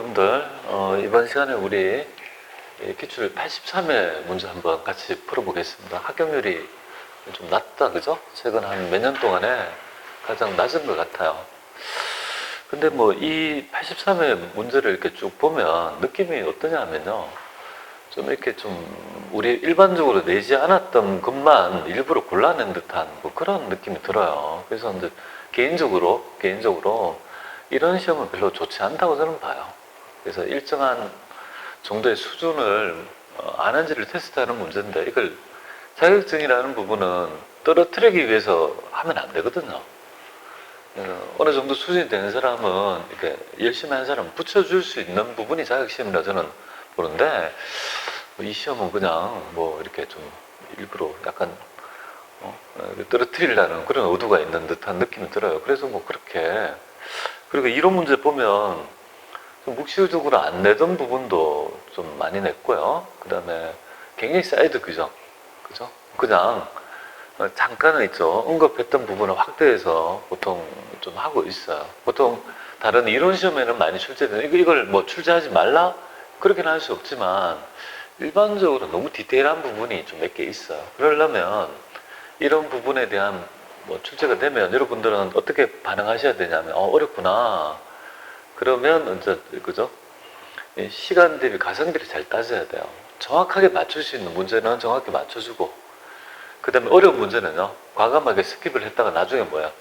여러분들 이번 시간에 우리 기출 83회 문제 한번 같이 풀어보겠습니다. 합격률이 좀 낮다, 그죠? 최근 한 몇 년 동안에 가장 낮은 것 같아요. 근데 뭐 이 83회 문제를 이렇게 쭉 보면 느낌이 어떠냐 하면요, 좀 이렇게 좀 우리 일반적으로 내지 않았던 것만 일부러 골라낸 듯한 뭐 그런 느낌이 들어요. 그래서 이제 개인적으로 이런 시험은 별로 좋지 않다고 저는 봐요. 그래서 일정한 정도의 수준을 아는지를 테스트하는 문제인데, 이걸 자격증이라는 부분은 떨어뜨리기 위해서 하면 안 되거든요. 어느 정도 수준이 되는 사람은, 이렇게 열심히 하는 사람은 붙여줄 수 있는 부분이 자격시험이라 저는 보는데, 이 시험은 그냥 뭐 이렇게 좀 일부러 약간 떨어뜨리려는 그런 의도가 있는 듯한 느낌이 들어요. 그래서 뭐 그렇게, 그리고 이론 문제 보면 좀 묵시적으로 안 내던 부분도 좀 많이 냈고요. 그 다음에 굉장히 사이드 규정, 그죠? 그냥 잠깐은 있죠. 언급했던 부분을 확대해서 보통 좀 하고 있어요. 보통 다른 이론 시험에는 많이 출제되는, 이걸 뭐 출제하지 말라? 그렇게는 할 수 없지만, 일반적으로 너무 디테일한 부분이 좀 몇 개 있어요. 그러려면 이런 부분에 대한 뭐 출제가 되면 여러분들은 어떻게 반응하셔야 되냐면, 어렵구나. 그러면 이제 그죠? 시간 대비 가성비를 잘 따져야 돼요. 정확하게 맞출 수 있는 문제는 정확히 맞춰주고, 그 다음에 어려운 문제는요, 과감하게 스킵을 했다가 나중에 뭐야,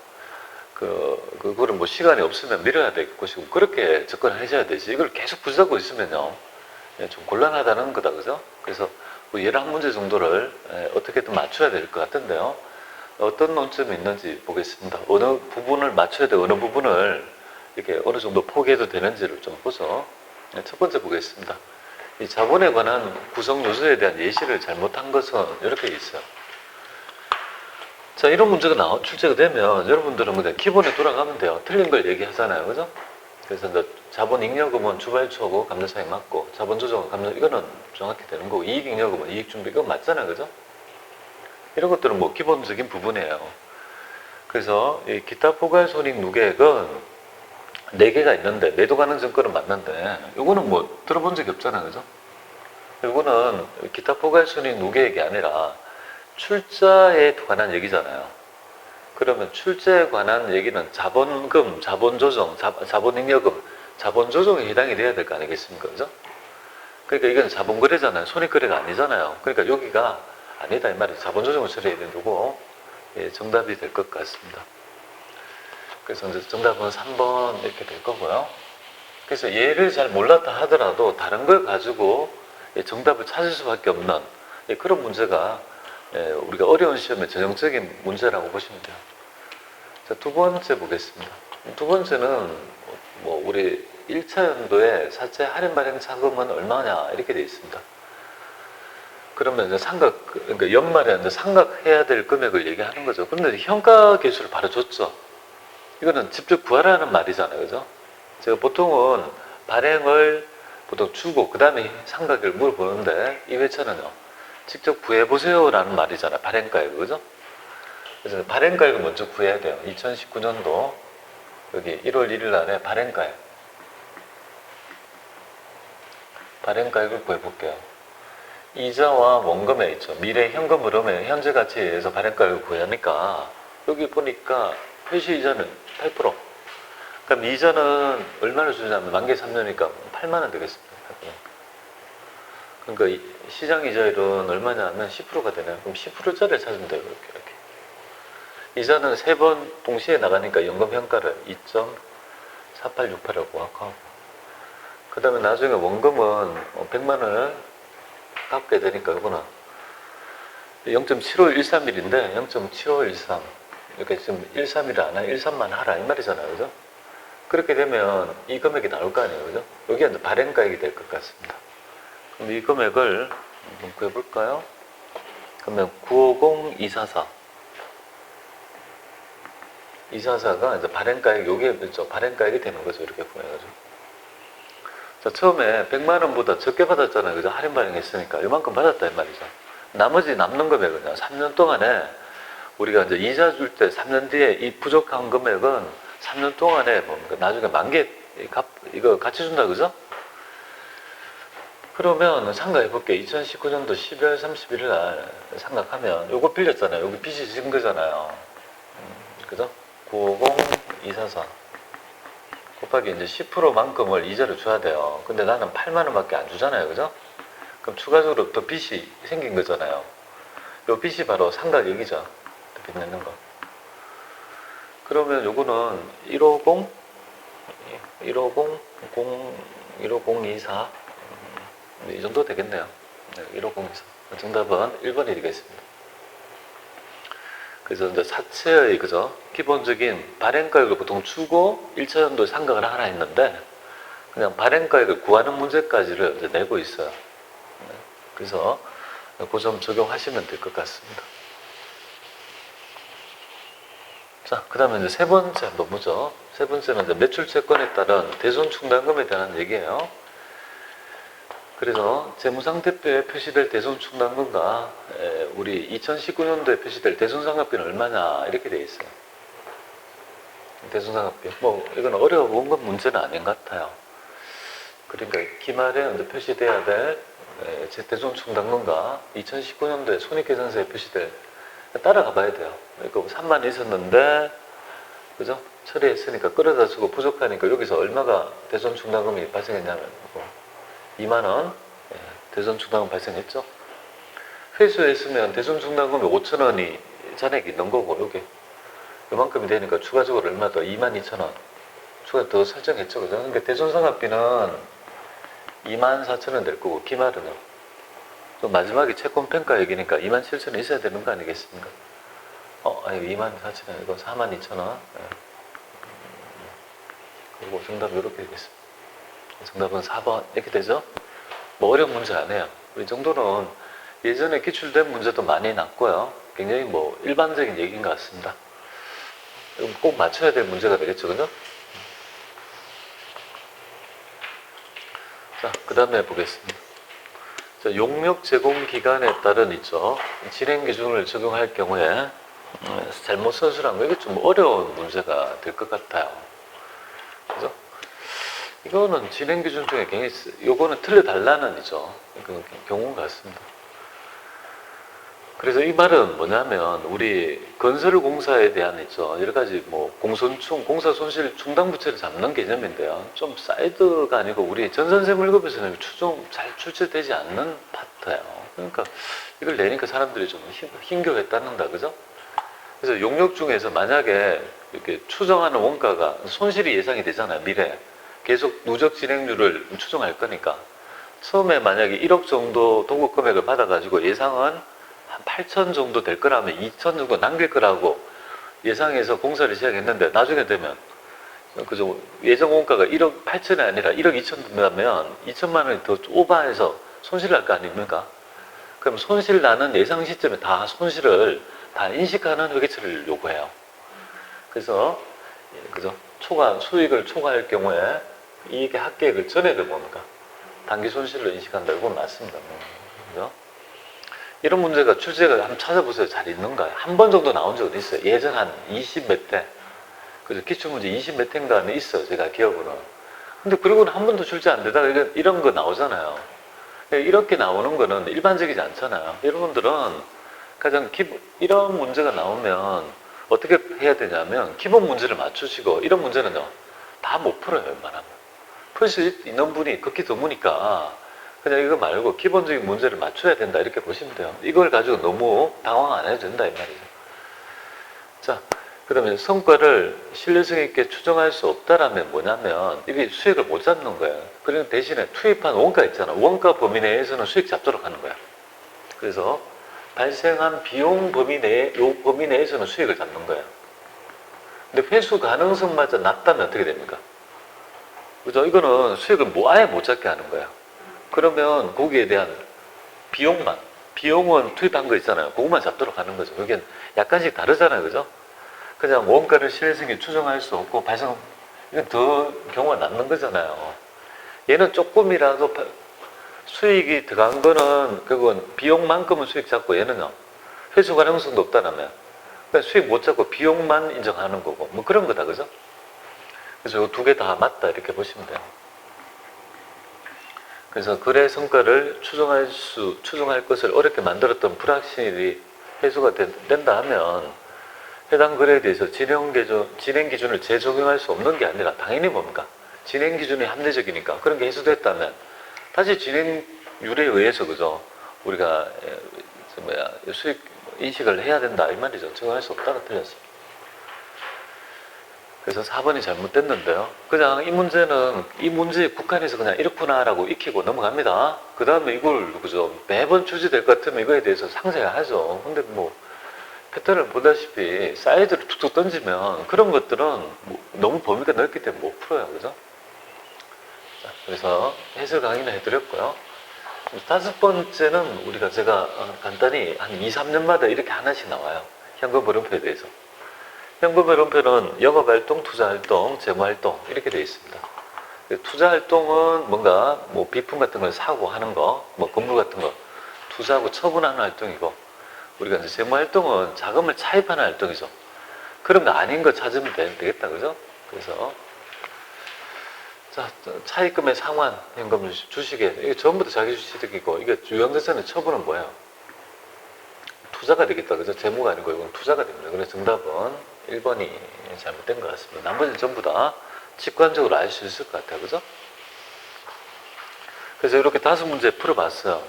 그거를 뭐 시간이 없으면 미뤄야 될 것이고, 그렇게 접근을 해줘야 되지. 이걸 계속 붙잡고 있으면요, 좀 곤란하다는 거다, 그죠? 그래서 뭐 11문제 정도를 어떻게든 맞춰야 될 것 같은데요. 어떤 논점이 있는지 보겠습니다. 어느 부분을 맞춰야 돼, 어느 부분을 이렇게 어느 정도 포기해도 되는지를 좀 보죠. 첫 번째 보겠습니다. 이 자본에 관한 구성 요소에 대한 예시를 잘못한 것은 이렇게 있어요. 자, 이런 문제가 출제가 되면 여러분들은 그냥 기본에 돌아가면 돼요. 틀린 걸 얘기하잖아요, 그죠? 그래서 이제 자본 잉여금은 주발초하고 감정차익 맞고, 자본 조정은 감정, 이거는 정확히 되는 거고, 이익 잉여금은 이익 준비, 이건 맞잖아요, 그죠? 이런 것들은 뭐 기본적인 부분이에요. 그래서 이 기타 포괄 손익 누계액은 4개가 있는데, 매도 가능 증권은 맞는데, 이거는 뭐 들어본 적이 없잖아요, 그죠? 이거는 기타 포괄 손익 누계액이 아니라 출자에 관한 얘기잖아요. 그러면 출자에 관한 얘기는 자본금, 자본조정, 자본잉여금, 자본조정에 해당이 돼야 될 거 아니겠습니까? 그죠? 그러니까 이건 자본거래잖아요. 손익거래가 아니잖아요. 그러니까 여기가 아니다, 이 말이에요. 자본조정을 처리해야 되는 거고, 예, 정답이 될 것 같습니다. 그래서 이제 정답은 3번 이렇게 될 거고요. 그래서 얘를 잘 몰랐다 하더라도 다른 걸 가지고 정답을 찾을 수밖에 없는 그런 문제가 우리가 어려운 시험의 전형적인 문제라고 보시면 돼요. 자, 두 번째 보겠습니다. 두 번째는 뭐 우리 1차 연도에 사채 할인 발행 차금은 얼마냐 이렇게 되어 있습니다. 그러면 이제 그러니까 연말에 이제 상각해야 될 금액을 얘기하는 거죠. 그런데 현가 계수를 바로 줬죠. 이거는 직접 구하라는 말이잖아요, 그죠? 제가 보통은 발행을 보통 주고 그 다음에 상각을 물어보는데, 이 회차는요, 직접 구해보세요 라는 말이잖아요. 발행가액, 그죠? 그래서 발행가액을 먼저 구해야 돼요. 2019년도 여기 1월 1일 날에 발행가액을 구해볼게요. 이자와 원금에 있죠. 미래 현금 흐름의 현재 가치에 의해서 발행가액을 구하니까, 여기 보니까 표시 이자는 8%. 그럼 이자는 얼마를 주냐면 만기 3년이니까 8만원 되겠습니다. 8%. 그러니까 시장 이자율은 얼마냐면 10%가 되네요. 그럼 10%짜리를 찾으면 돼요. 이렇게. 이자는 3번 동시에 나가니까 연금 평가를 2.4868이라고 하고, 그 다음에 나중에 원금은 100만원을 갚게 되니까 이거는 0.7513일인데 0.7513, 이렇게 지금 13일 안 하냐, 13만 하라 이 말이잖아요, 그죠? 그렇게 되면 이 금액이 나올 거 아니에요, 그죠? 여기가 이제 발행가액이 될 것 같습니다. 그럼 이 금액을 한번 구해볼까요? 그러면 950244 244가 이제 발행가액, 요게 발행가액이 되는 거죠. 이렇게 구해가지고. 자, 처음에 100만원보다 적게 받았잖아요, 그죠? 할인 발행했으니까 이만큼 받았다 이 말이죠. 나머지 남는 금액은요, 3년 동안에 우리가 이제 이자 줄 때 3년 뒤에 이 부족한 금액은 3년 동안에 뭐 나중에 만기 이거 같이 준다, 그죠? 그러면 생각해 볼게. 2019년도 12월 31일 날 생각하면 요거 빌렸잖아요. 여기 빚이 지은 거잖아요. 그죠? 950244 곱하기 이제 10%만큼을 이자를 줘야 돼요. 근데 나는 8만 원밖에 안 주잖아요. 그죠? 그럼 추가적으로 또 빚이 생긴 거잖아요. 요 빚이 바로 상각액이죠. 빚 내는 거. 그러면 요거는 150 150 이 정도 되겠네요. 15024. 정답은 1번이 되겠습니다. 그래서 이제 사채의 그죠? 기본적인 발행가액을 보통 주고 1차전도에 상각을 하라 했는데 그냥 발행가액을 구하는 문제까지를 이제 내고 있어요. 그래서 그 점 적용하시면 될 것 같습니다. 자, 그 다음에 이제 세 번째 노무죠. 세 번째는 이제 매출채권에 따른 대손충당금에 대한 얘기예요. 그래서 재무상태표에 표시될 대손충당금과 우리 2019년도에 표시될 대손상각비는 얼마냐 이렇게 되어 있어요. 대손상각비. 뭐 이건 어려운 건 문제는 아닌 것 같아요. 그러니까 기말에 표시돼야 될 대손충당금과 2019년도에 손익계산서에 표시될 따라가 봐야 돼요. 그러니까 3만 있었는데 그죠? 처리했으니까 끌어다 주고 부족하니까 여기서 얼마가 대손충당금이 발생했냐면 2만원 대손충당금 발생했죠. 회수했으면 대손충당금이 5천원이 잔액이 있는 거고 여기 요만큼이 되니까 추가적으로 얼마 더 22,000원 추가 더 설정했죠. 그죠? 그러니까 대손상각비는 24,000원 될 거고 기말은요. 또 마지막에 채권평가액이니까 27,000원 있어야 되는 거 아니겠습니까? 아니 24,000원 이거 42,000원 그리고 정답 이렇게 되겠습니다. 정답은 4번 이렇게 되죠? 뭐 어려운 문제 아니에요. 이 정도는 예전에 기출된 문제도 많이 났고요. 굉장히 뭐 일반적인 얘기인 것 같습니다. 꼭 맞춰야 될 문제가 되겠죠, 그죠? 자, 그 다음에 보겠습니다. 자, 용역 제공 기간에 따른 있죠. 진행 기준을 적용할 경우에 잘못 서술한 거 이게 좀 어려운 문제가 될 것 같아요. 그죠? 이거는 진행 기준 중에 굉장히 요거는 틀려달라는 이죠. 그 경우 같습니다. 그래서 이 말은 뭐냐면 우리 건설공사에 대한 있죠. 여러 가지 뭐 공사 손실 충당 부채를 잡는 개념인데요. 좀 사이드가 아니고 우리 전산세무일급에서는 잘 출제되지 않는 파트예요. 그러니까 이걸 내니까 사람들이 좀 힘겨워했다는다, 그죠? 그래서 용역 중에서 만약에 이렇게 추정하는 원가가 손실이 예상이 되잖아요, 미래에. 계속 누적 진행률을 추정할 거니까. 처음에 만약에 1억 정도 도급 금액을 받아가지고 예상은 한 8천 정도 될 거라면 2천 정도 남길 거라고 예상해서 공사를 시작했는데 나중에 되면 그죠? 예정 원가가 1억 8천이 아니라 1억 2천 된다면 2천만 원이 더 오버해서 손실 날 거 아닙니까? 그럼 손실 나는 예상 시점에 다 손실을 다 인식하는 회계처리를 요구해요. 그래서 그죠? 수익을 초과할 경우에 이익의 합계액을 전액을 뭡니까? 단기 손실로 인식한다. 이건 맞습니다. 그죠? 이런 문제가 출제가 한번 찾아보세요. 잘 있는가요? 한 번 정도 나온 적은 있어요. 예전 한 20 몇 회. 그죠? 기출문제 20 몇 회인가는 있어요. 제가 기억으로는. 근데 그러고는 한 번도 출제 안 되다가 이런 거 나오잖아요. 이렇게 나오는 거는 일반적이지 않잖아요. 여러분들은 가장 이런 문제가 나오면 어떻게 해야 되냐면 기본 문제를 맞추시고 이런 문제는요. 다 못 풀어요. 웬만하면. 풀 수 있는 분이 극히 드무니까 그냥 이거 말고 기본적인 문제를 맞춰야 된다 이렇게 보시면 돼요. 이걸 가지고 너무 당황 안 해도 된다 이 말이죠. 자, 그러면 성과를 신뢰성 있게 추정할 수 없다라면 뭐냐면 이게 수익을 못 잡는 거예요. 그러니까 대신에 투입한 원가 있잖아. 원가 범위 내에서는 수익 잡도록 하는 거야. 그래서 발생한 비용 범위 내에서는 수익을 잡는 거예요. 근데 회수 가능성마저 낮다면 어떻게 됩니까? 그죠? 이거는 수익을 아예 못 잡게 하는 거예요. 그러면 거기에 대한 비용은 투입한 거 있잖아요. 그것만 잡도록 하는 거죠. 여기는 약간씩 다르잖아요. 그죠? 그냥 원가를 신뢰성이 추정할 수 없고 이건 더 경우가 남는 거잖아요. 얘는 조금이라도 수익이 들어간 거는 그건 비용만큼은 수익 잡고 얘는요. 회수 가능성도 없다라면 그러니까 수익 못 잡고 비용만 인정하는 거고 뭐 그런 거다. 그죠? 그래서 이 두 개 다 맞다 이렇게 보시면 돼요. 그래서 거래 성과를 추정할 것을 어렵게 만들었던 불확실이 해소가 된다 하면 해당 거래에 대해서 진행 기준을 재적용할 수 없는 게 아니라 당연히 뭡니까? 진행 기준이 합리적이니까 그런 게 해소됐다면 다시 진행률에 의해서 그죠? 우리가 수익 인식을 해야 된다 이 말이죠. 적용할 수 없다가 틀렸어요. 그래서 4번이 잘못됐는데요. 그냥 이 문제에 국한해서 그냥 이렇구나라고 익히고 넘어갑니다. 그 다음에 이걸, 그죠? 매번 출제될 것 같으면 이거에 대해서 상세히 하죠. 근데 뭐, 패턴을 보다시피 사이즈를 툭툭 던지면 그런 것들은 뭐 너무 범위가 넓기 때문에 못 풀어요. 그죠? 자, 그래서 해설 강의는 해드렸고요. 5번째는 우리가 제가 간단히 한 2, 3년마다 이렇게 하나씩 나와요. 현금 흐름표에 대해서. 현금 흐름표는 영업활동, 투자활동, 재무활동 이렇게 되어 있습니다. 투자활동은 뭔가 뭐 비품 같은 걸 사고 하는 거, 뭐 건물 같은 거 투자하고 처분하는 활동이고 우리가 이제 재무활동은 자금을 차입하는 활동이죠. 그런 거 아닌 거 찾으면 되겠다, 그죠? 그래서 자, 차입금의 상환, 현금 주식에 이게 전부 다 자기 주식이고 이게 유형자산의 처분은 뭐예요? 투자가 되겠다, 그죠? 재무가 아니고 이건 투자가 됩니다. 그래서 정답은 1번이 잘못된 것 같습니다. 나머지는 전부 다 직관적으로 알 수 있을 것 같아요. 그죠? 그래서 이렇게 5문제 풀어봤어요.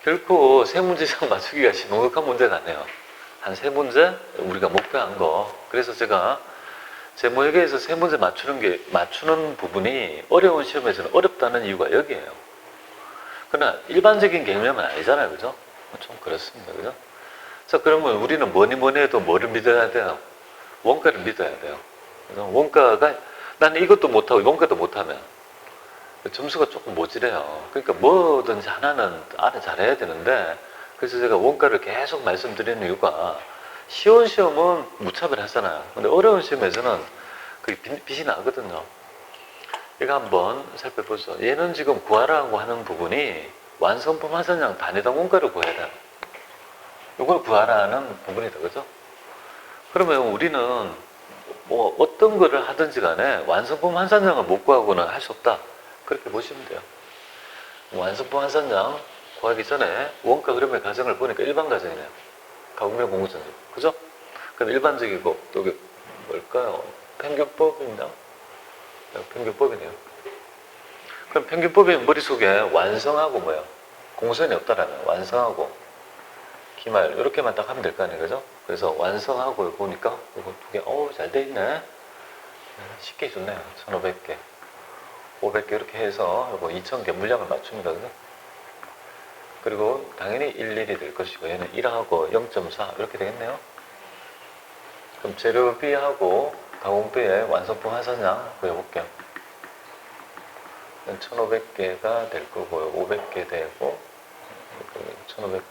결코 3문제 이상 맞추기가 넉넉한 문제가 아니에요. 한 3문제 우리가 목표한 거. 그래서 제가 재무회계에서 3문제 맞추는 부분이 어려운 시험에서는 어렵다는 이유가 여기에요. 그러나 일반적인 개념은 아니잖아요. 그죠? 좀 그렇습니다. 그죠? 자, 그러면 우리는 뭐니 해도 뭐를 믿어야 돼요? 원가를 믿어야 돼요. 그래서 원가가, 나는 이것도 못하고 원가도 못하면 점수가 조금 모자라요. 그러니까 뭐든지 하나는 잘해야 되는데, 그래서 제가 원가를 계속 말씀드리는 이유가 쉬운 시험은 무차별하잖아요. 근데 어려운 시험에서는 그게 빛이 나거든요. 이거 한번 살펴보죠. 얘는 지금 구하라고 하는 부분이 완성품 환산량 단위당 원가를 구해야 돼요. 이걸 구하라는 부분이다. 그죠? 그러면 우리는 뭐 어떤 거를 하든지 간에 완성품 환산량을 못 구하고는 할 수 없다. 그렇게 보시면 돼요. 완성품 환산량 구하기 전에 원가 흐름의 가정을 보니까 일반 가정이네요. 가공량 공급전지. 그죠? 그럼 일반적이고 또 이게 뭘까요? 평균법입니다. 평균법이네요. 그럼 평균법이 머릿속에 완성하고 뭐예요? 공선이 없다라면 완성하고 기말 이렇게만 딱 하면 될 거 아니에요. 그죠? 그래서 완성하고 보니까 이거 두 개, 잘 돼 있네. 쉽게 해줬네요. 1500개. 500개 이렇게 해서 이거 2000개 물량을 맞춥니다. 그죠? 그리고 당연히 11이 될 것이고 얘는 1하고 0.4 이렇게 되겠네요. 그럼 재료비하고 가공비의 완성품 환산량 구해볼게요. 1500개가 될 거고요. 500개 되고 1500개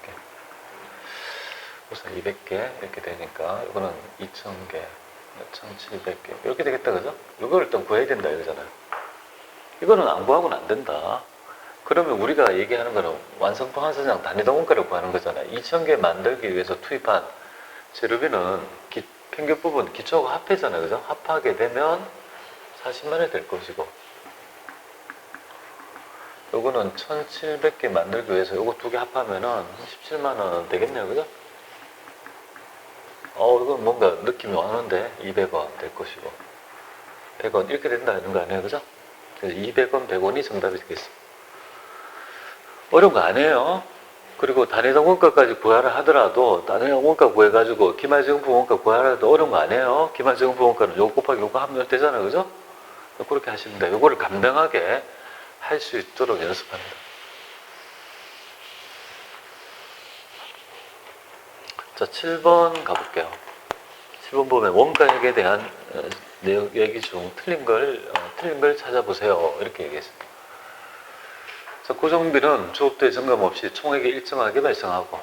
우선 200개 이렇게 되니까 이거는 2000개 1700개 이렇게 되겠다. 그죠? 이걸 일단 구해야 된다 이거잖아요. 이거는 안 구하고는 안 된다. 그러면 우리가 얘기하는 거는 완성품 환산량 단위당 원가를 구하는 거잖아요. 2000개 만들기 위해서 투입한 재료비는 평균 부분 기초하고 합해잖아요. 그죠? 합하게 되면 40만 원이 될 것이고 요거는 1700개 만들기 위해서 요거 두 개 합하면은 17만 원 되겠네요. 그죠? 이건 뭔가 느낌이 와는데 200원 될 것이고 100원 이렇게 된다는 거 아니에요. 그죠? 그래서 200원, 100원이 정답이 되겠습니다. 어려운 거 아니에요. 그리고 단위당 원가까지 구하라 하더라도 단위당 원가 구해가지고 기말재정품 원가 구하라 해도 어려운 거 아니에요. 기말재정품 원가는 요거 곱하기 요거 하면 되잖아요. 그죠? 그렇게 하시면 돼요. 요거를 간명하게 할 수 있도록 연습합니다. 자, 7번 가볼게요. 7번 보면 원가액에 대한 내용 얘기 중 틀린 걸 찾아보세요. 이렇게 얘기했습니다. 자, 고정비는 주업대 점검 없이 총액이 일정하게 발생하고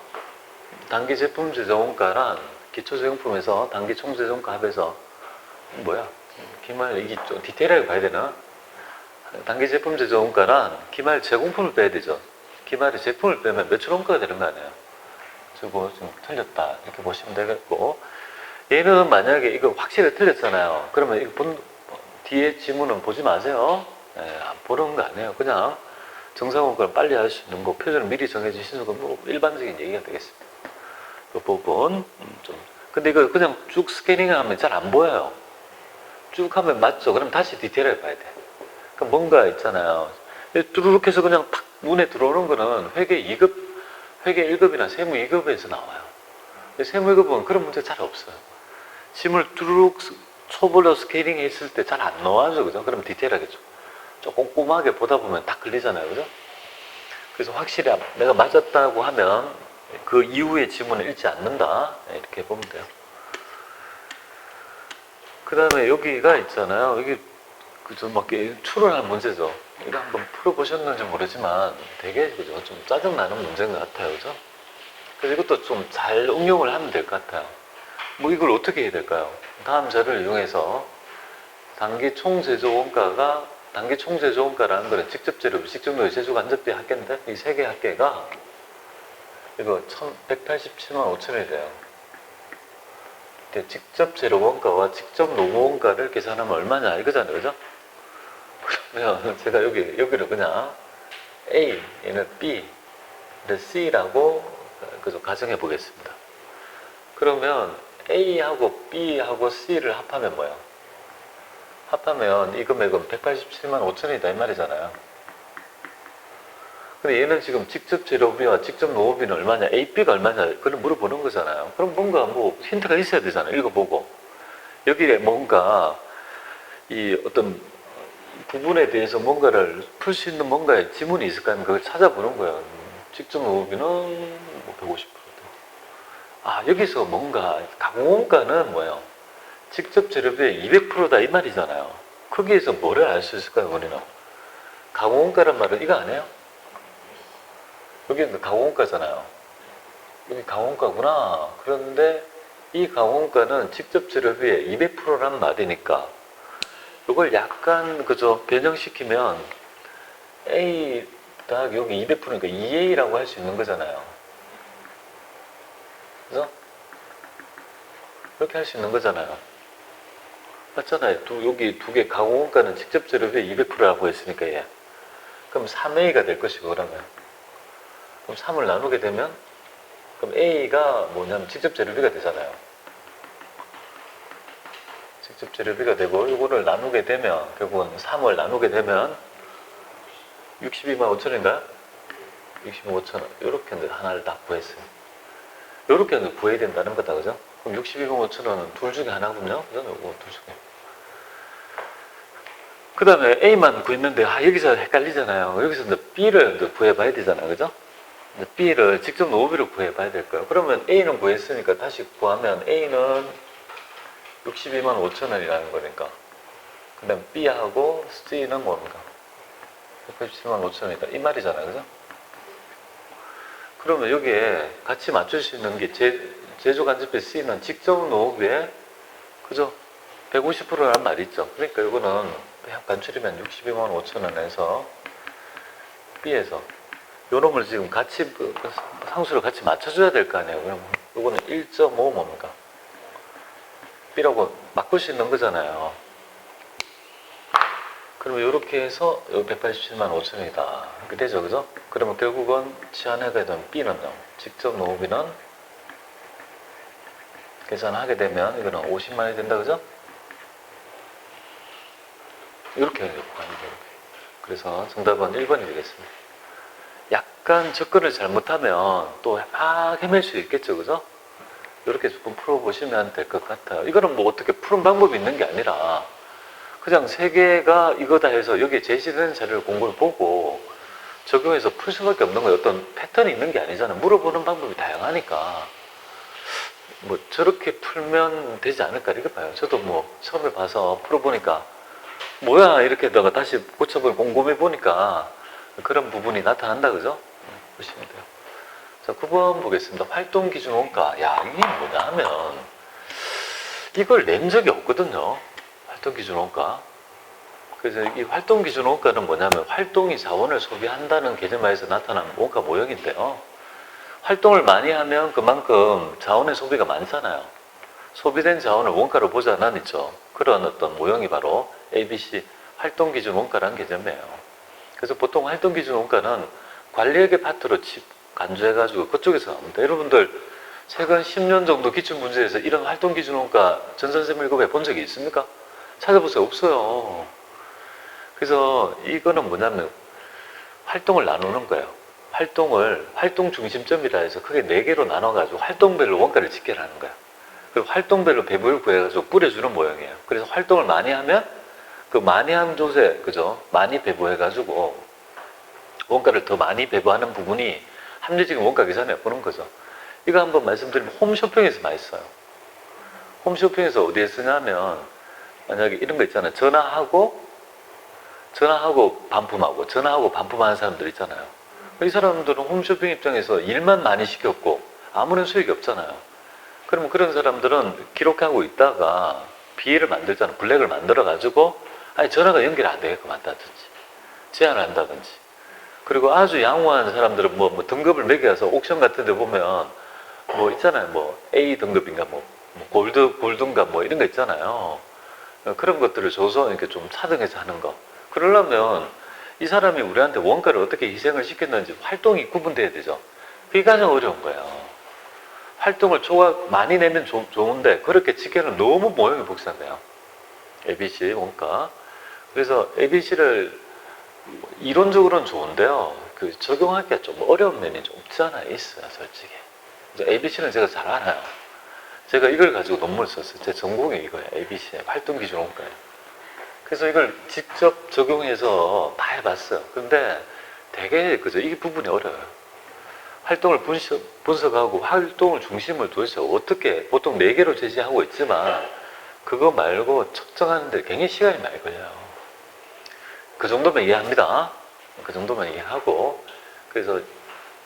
단기 제품 제조원가란 기초제공품에서 단기 총제조원가 합해서 기말 이게 좀 디테일하게 봐야 되나? 단기 제품 제조원가란 기말 제공품을 빼야 되죠. 기말에 제품을 빼면 매출 원가가 되는 거 아니에요. 저거 좀 틀렸다 이렇게 보시면 되겠고 얘는 만약에 이거 확실히 틀렸잖아요. 그러면 이거 뒤에 지문은 보지 마세요. 안 보는 거 아니에요. 그냥 정상 원가를 빨리 할 수 있는 거, 표준을 미리 정해주시는 건 뭐 일반적인 얘기가 되겠습니다. 그 부분 좀. 근데 이거 그냥 쭉 스캐닝하면 잘 안 보여요. 쭉 하면 맞죠? 그럼 다시 디테일하게 봐야 돼. 그럼 뭔가 있잖아요. 뚜루룩 해서 그냥 탁 눈에 들어오는 거는 회계 2급, 회계 1급이나 세무 2급에서 나와요. 세무 2급은 그런 문제 잘 없어요. 짐을 뚜루룩 초벌로 스케일링 했을 때 잘 안 나와죠. 그죠? 그럼 디테일하겠죠. 조금 꼼꼼하게 보다 보면 딱 걸리잖아요. 그죠? 그래서 확실히 내가 맞았다고 하면 그 이후의 지문을 읽지 않는다. 이렇게 보면 돼요. 그 다음에 여기가 있잖아요. 이게 그저 막 추론할 문제죠. 이거 한번 풀어보셨는지 모르지만 되게 그죠? 좀 짜증나는 문제인 것 같아요. 그죠? 그래서 이것도 좀 잘 응용을 하면 될 것 같아요. 뭐 이걸 어떻게 해야 될까요? 다음 자료를 이용해서 단기 총제조 원가가 단기 총제조 원가라는 거는 직접 재료비, 직접 노예, 제조 간접비 합계인데 이 세 개 합계가 이거 1,187만 5천원이 돼요. 직접 재료 원가와 직접 노무 원가를 계산하면 얼마냐 이거잖아요. 그죠? 그러면 제가 여기를 그냥 A, 얘는 B, C라고 그죠? 가정해 보겠습니다. 그러면 A하고 B하고 C를 합하면 뭐예요? 합하면 이 금액은 187만 5천원이다 이 말이잖아요. 근데 얘는 지금 직접 재료비와 직접 노무비는 얼마냐, A, B가 얼마냐 그걸 물어보는 거잖아요. 그럼 뭔가 뭐 힌트가 있어야 되잖아요. 읽어보고 여기에 뭔가 이 어떤 부분에 대해서 뭔가를 풀 수 있는 뭔가의 지문이 있을까 하면 그걸 찾아보는 거예요. 직접 노무비는 뭐 150%. 아, 여기서 뭔가 가공원가는 뭐예요? 직접 재료비의 200%다 이 말이잖아요. 거기에서 뭐를 알 수 있을까요, 우리는? 가공원가란 말은 이거 아니에요? 여기는 가공원가잖아요. 여기 가공원가구나. 그런데 이 가공원가는 직접 재료비의 200%란 말이니까 이걸 약간 그저 변형시키면 A 딱 여기 200%니까 2A라고 할 수 있는 거잖아요. 그죠? 그렇게 할 수 있는 거잖아요. 맞잖아요. 여기 두 개 가공원가는 직접 재료비의 200%라고 했으니까 얘. 그럼 3A가 될 것이고 그러면 그럼 3을 나누게 되면 그럼 A가 뭐냐면 직접 재료비가 되잖아요. 직접 재료비가 되고 이거를 나누게 되면 결국은 3을 나누게 되면 62만 5천원인가요? 62만 5천원 이렇게 하나를 딱 구했어요. 이렇게 구해야 된다는 거다. 그죠? 그럼 62만 5천원은 둘 중에 하나군요. 그죠? 이거 둘 중에. 그 다음에 A만 구했는데 여기서 헷갈리잖아요. 여기서 B를 구해봐야 되잖아요. 그죠? B를 직접 노무비를 구해봐야 될 거예요. 그러면 A는 구했으니까 다시 구하면 A는 62만 5천원이라는 거니까. 그 다음 B하고 C는 뭡니까? 187만 5천원이다. 이 말이잖아요. 그죠? 그러면 여기에 같이 맞출 수 있는 게 제조 간접비 C는 직접 노무비에 그죠? 150%라는 말이 있죠. 그러니까 이거는 간추리면 62만 5천원에서 B에서 요 놈을 지금 같이 상수를 같이 맞춰줘야 될 거 아니에요. 그럼 이거는 1.5 뭡니까? B라고 바꿀 수 있는 거잖아요. 그러면 이렇게 해서 187만 5천원이다. 이렇게 되죠. 그죠? 그러면 결국은 치환하게 되면 B는요. 직접 노무비는 계산하게 되면 이거는 50만원이 된다. 그죠? 이렇게 하는 거예요. 그래서 정답은 1번이 되겠습니다. 약간 접근을 잘못하면 또 막 헤맬 수 있겠죠. 그죠? 이렇게 조금 풀어보시면 될 것 같아요. 이거는 뭐 어떻게 푸는 방법이 있는 게 아니라 그냥 세 개가 이거다 해서 여기에 제시되는 자료를 공부를 보고 적용해서 풀 수밖에 없는 거예요. 어떤 패턴이 있는 게 아니잖아요. 물어보는 방법이 다양하니까 뭐 저렇게 풀면 되지 않을까 이렇게 봐요. 저도 뭐 처음에 봐서 풀어보니까 뭐야 이렇게 하다가 다시 고쳐보고 곰곰이 보니까 그런 부분이 나타난다. 그죠? 보시면 돼요. 자, 9번 보겠습니다. 활동기준 원가. 야, 이게 뭐냐 하면 이걸 낸 적이 없거든요. 활동기준 원가. 그래서 이 활동기준 원가는 뭐냐면 활동이 자원을 소비한다는 개념하에서 나타나는 원가 모형인데요. 활동을 많이 하면 그만큼 자원의 소비가 많잖아요. 소비된 자원을 원가로 보자는 있죠. 그런 어떤 모형이 바로 ABC 활동기준 원가라는 개념이에요. 그래서 보통 활동 기준 원가는 관리회계 파트로 간주해가지고 그쪽에서 나옵니다. 여러분들 최근 10년 정도 기출문제에서 이런 활동 기준 원가 전산세무 1급에 본 적이 있습니까? 찾아보세요. 없어요. 그래서 이거는 뭐냐면 활동을 나누는 거예요. 활동 중심점이라 해서 크게 4개로 나눠가지고 활동별로 원가를 집계하는 거예요. 그리고 활동별로 배분을 구해가지고 뿌려주는 모양이에요. 그래서 활동을 많이 하면 그 많이 한 조세, 그죠? 많이 배부해가지고 원가를 더 많이 배부하는 부분이 합리적인 원가 계산에 보는 거죠. 이거 한번 말씀드리면 홈쇼핑에서 많이 써요. 홈쇼핑에서 어디에 쓰냐면 만약에 이런 거 있잖아요. 전화하고 반품하는 사람들 있잖아요. 이 사람들은 홈쇼핑 입장에서 일만 많이 시켰고 아무런 수익이 없잖아요. 그러면 그런 사람들은 기록하고 있다가 비해를 만들잖아요. 블랙을 만들어가지고 아니 전화가 연결이 안 되게끔 한다든지 제한을 한다든지, 그리고 아주 양호한 사람들은 뭐 등급을 매겨서 옥션 같은 데 보면 뭐 있잖아요. 뭐 A 등급인가 뭐 골드인가 뭐 이런 거 있잖아요. 그런 것들을 줘서 이렇게 좀 차등해서 하는 거. 그러려면 이 사람이 우리한테 원가를 어떻게 희생을 시켰는지 활동이 구분돼야 되죠. 그게 가장 어려운 거예요. 활동을 많이 내면 좋은데 그렇게 집계는 너무 모형이 복잡해요. ABC 원가. 그래서 ABC를 이론적으로는 좋은데요. 그 적용하기가 좀 어려운 면이 좀 없지 않아 있어요, 솔직히. ABC는 제가 잘 알아요. 제가 이걸 가지고 논문을 썼어요. 제 전공이 이거예요. ABC 활동 기준 원가예요. 그래서 이걸 직접 적용해서 다 해봤어요. 근데 되게 그죠? 이 부분이 어려워요. 활동을 분석하고 활동을 중심을 도대체 어떻게 보통 4개로 제시하고 있지만 그거 말고 측정하는데 굉장히 시간이 많이 걸려요. 그 정도면 이해합니다. 그 정도면 이해하고, 그래서